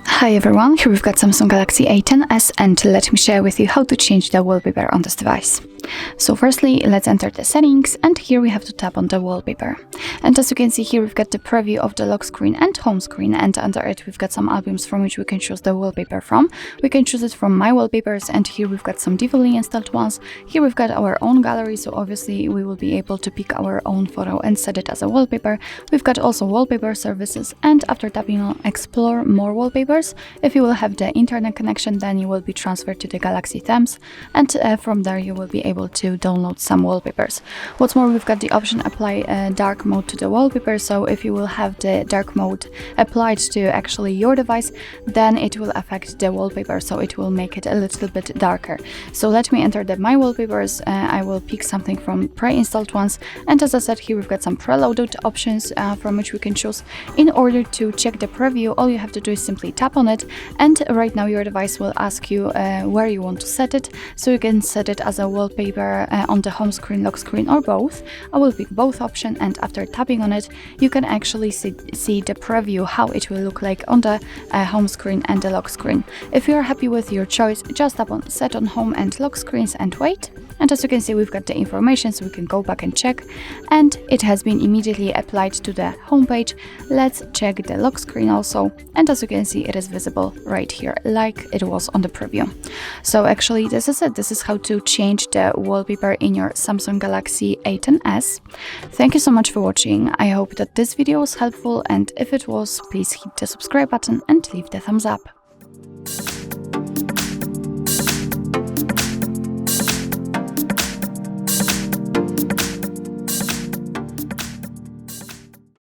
Hi everyone, here we've got Samsung Galaxy A10s and let me share with you how to change the wallpaper on this device. So firstly, let's enter the settings, and here we have to tap on the wallpaper. And as you can see here, we've got the preview of the lock screen and home screen, and under it we've got some albums from which we can choose the wallpaper from. We can choose it from My Wallpapers, and here we've got some defaultly installed ones. Here we've got our own gallery, so obviously we will be able to pick our own photo and set it as a wallpaper. We've got also wallpaper services, and after tapping on Explore More Wallpapers, if you will have the internet connection, then you will be transferred to the Galaxy A10s, and from there you will be able to download some wallpapers. What's more, we've got the option apply dark mode to the wallpaper, so if you will have the dark mode applied to actually your device, then it will affect the wallpaper, so it will make it a little bit darker. So let me enter the My Wallpapers. I will pick something from pre-installed ones, and as I said, here we've got some preloaded options from which we can choose. In order to check the preview, all you have to do is simply tap on it, and right now your device will ask you where you want to set it, so you can set it as a wallpaper on the home screen, lock screen, or both. I will pick both option, and after tapping on it, you can actually see the preview, how it will look like on the home screen and the lock screen. If you are happy with your choice, just tap on set on home and lock screens and wait. And as you can see, we've got the information, so we can go back and check, and it has been immediately applied to the home page. Let's check the lock screen also, and as you can see, it is visible right here like it was on the preview. So actually, this is it. This is how to change the wallpaper in your Samsung Galaxy A10s. Thank you so much for watching. I hope that this video was helpful, and if it was, please hit the subscribe button and leave the thumbs up.